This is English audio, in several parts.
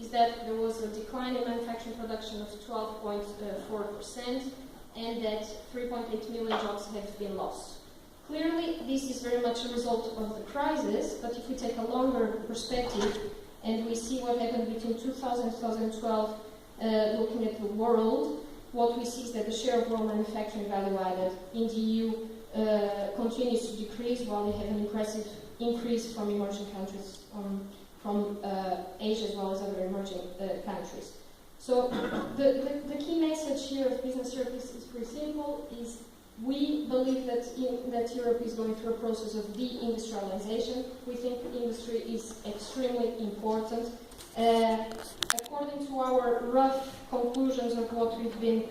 is that there was a decline in manufacturing production of 12.4% and that 3.8 million jobs have been lost. Clearly, this is very much a result of the crisis, but if we take a longer perspective and we see what happened between 2000 and 2012, looking at the world, what we see is that the share of world manufacturing value added in the EU continues to decrease, while we have an impressive increase from emerging countries, from Asia as well as other emerging countries. So the key message here of Business Europe is pretty simple, is we believe that Europe is going through a process of deindustrialization. We think industry is extremely important. According to our rough conclusions of what we've been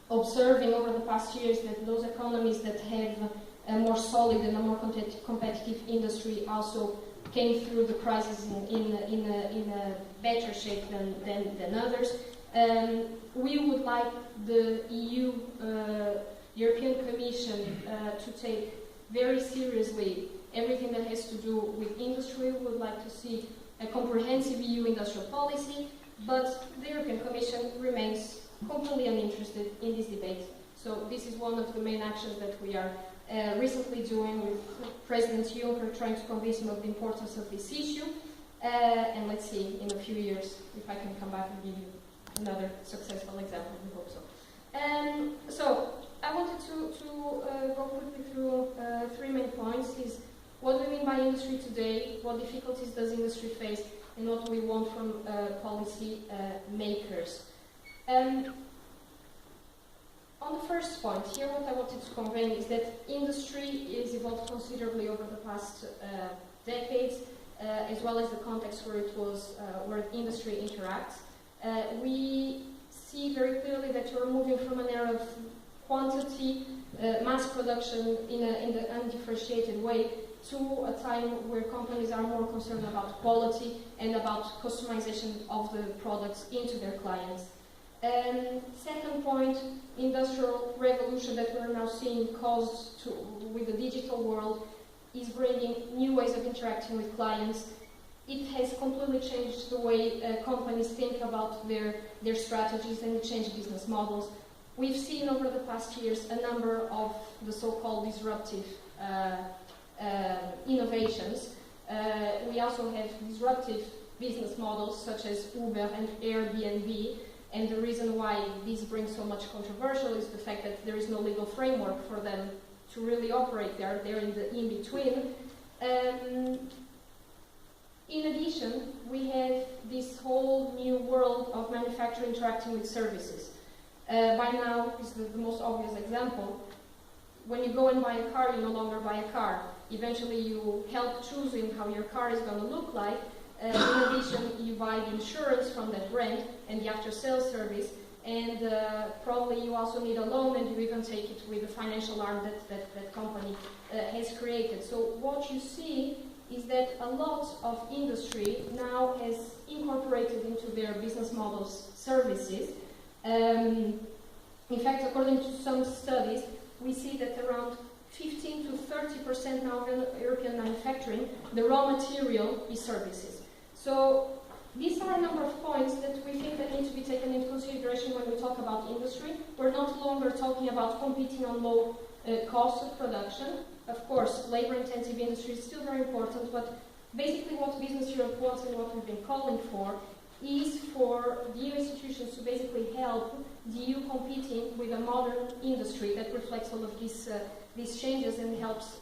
observing over the past years, that those economies that have a more solid and a more competitive industry also came through the crisis in a better shape than others. We would like the EU, European Commission, to take very seriously everything that has to do with industry. We would like to see a comprehensive EU industrial policy, but the European Commission remains completely uninterested in this debate. So this is one of the main actions that we are recently doing with President Juncker, trying to convince him of the importance of this issue. And let's see in a few years if I can come back and give you another successful example. We hope so. So I wanted to go quickly through three main points. Is what do we mean by industry today, what difficulties does industry face, and what we want from policy makers. On the first point, here what I wanted to convey is that industry is evolved considerably over the past decades, as well as the context where it was, where industry interacts. We see very clearly that we're moving from an era of quantity, mass production in the undifferentiated way, to a time where companies are more concerned about quality and about customization of the products into their clients. Second point, industrial revolution that we're now seeing caused with the digital world is bringing new ways of interacting with clients. It has completely changed the way companies think about their strategies and change business models. We've seen over the past years a number of the so-called disruptive innovations. We also have disruptive business models such as Uber and Airbnb, and the reason why this brings so much controversial is the fact that there is no legal framework for them to really operate there. They're in the in-between. In addition, we have this whole new world of manufacturing interacting with services. By now, this is the most obvious example. When you go and buy a car, you no longer buy a car. Eventually, you help choosing how your car is going to look like. In addition, you buy the insurance from that brand and the after-sales service, and probably you also need a loan, and you even take it with the financial arm that company has created. So what you see is that a lot of industry now has incorporated into their business models services. In fact, according to some studies, we see that around 15 to 30% now of European manufacturing, the raw material is services. So these are a number of points that we think that need to be taken into consideration when we talk about industry. We're not longer talking about competing on low cost of production. Of course, labor-intensive industry is still very important, but basically what Business Europe wants and what we've been calling for is for the EU institutions to basically help the EU competing with a modern industry that reflects all of these changes and helps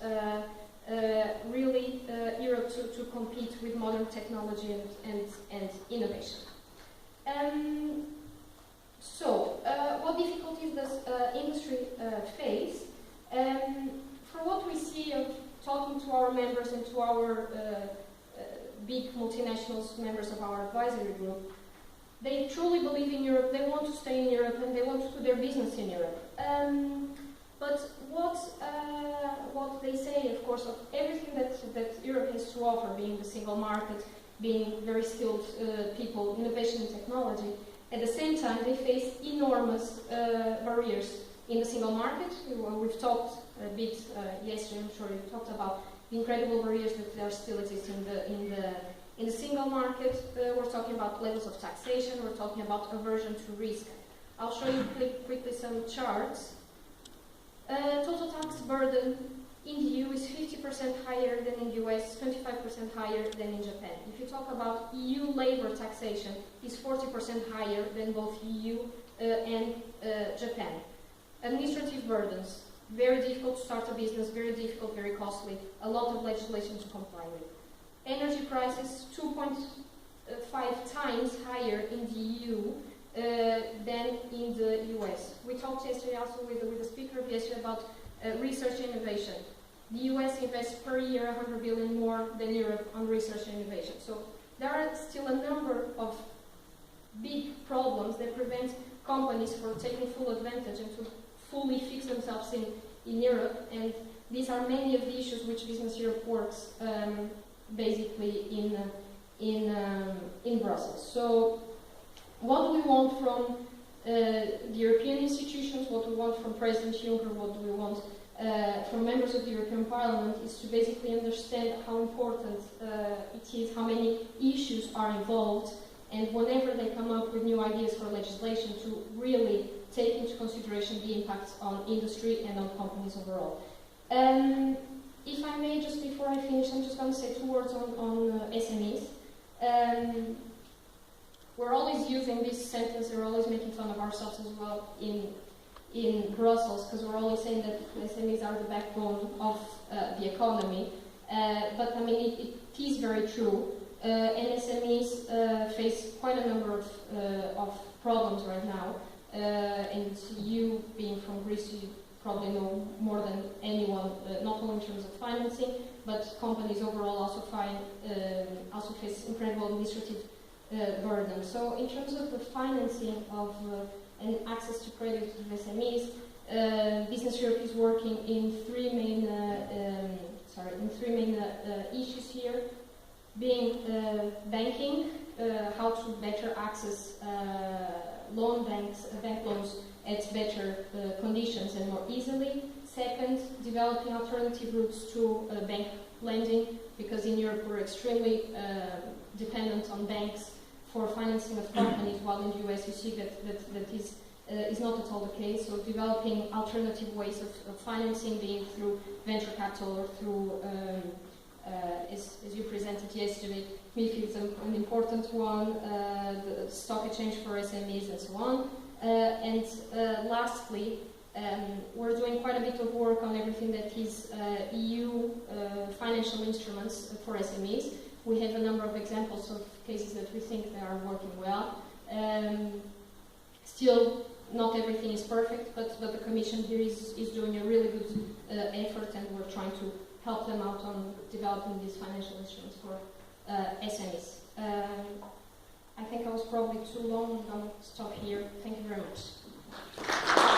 really Europe to compete with modern technology and innovation. So, what difficulties does industry face? For what we see of talking to our members and to our big multinationals, members of our advisory group, they truly believe in Europe, they want to stay in Europe, and they want to do their business in Europe. But what they say, of course, of everything that Europe has to offer, being the single market, being very skilled people, innovation and technology, at the same time they face enormous barriers in the single market. We've talked a bit yesterday, I'm sure you talked about the incredible barriers that are still existing in the single single market, we're talking about levels of taxation, we're talking about aversion to risk. I'll show you quickly some charts. Total tax burden in the EU is 50% higher than in the US, 25% higher than in Japan. If you talk about EU labor taxation, it's 40% higher than both EU and Japan. Administrative burdens, very difficult to start a business, very difficult, very costly, a lot of legislation to comply with. Energy prices, 2.5 times higher in the EU than in the US. We talked yesterday also with the speaker yesterday about research and innovation. The US invests per year 100 billion more than Europe on research and innovation. So there are still a number of big problems that prevent companies from taking full advantage and to fully fix themselves in Europe, and these are many of the issues which Business Europe works basically in Brussels. So what do we want from the European institutions, what do we want from President Juncker, what do we want from members of the European Parliament is to basically understand how important it is, how many issues are involved, and whenever they come up with new ideas for legislation to really take into consideration the impacts on industry and on companies overall. If I may, just before I finish, I'm just going to say 2 words on SMEs. We're always using this sentence, we're always making fun of ourselves as well in Brussels, because we're always saying that SMEs are the backbone of the economy. But I mean, it is very true. And SMEs face quite a number of problems right now. And you, being from Greece, you probably know more than anyone, not only in terms of financing, but companies overall also face incredible administrative burden. So in terms of the financing of and access to credit to SMEs, Business Europe is working in three main issues here, being banking, how to better access bank loans at better conditions and more easily. Second, developing alternative routes to bank lending, because in Europe we're extremely dependent on banks for financing of companies, while in the US you see that is not at all the case. So developing alternative ways of financing, being through venture capital or through, as you presented yesterday, MIFID is an important one, the stock exchange for SMEs and so on. And lastly, we're doing quite a bit of work on everything that is EU financial instruments for SMEs. We have a number of examples of cases that we think they are working well. Still, not everything is perfect, but the Commission here is doing a really good effort, and we're trying to help them out on developing these financial instruments for SMEs. I think I was probably too long. I'm going to stop here. Thank you very much.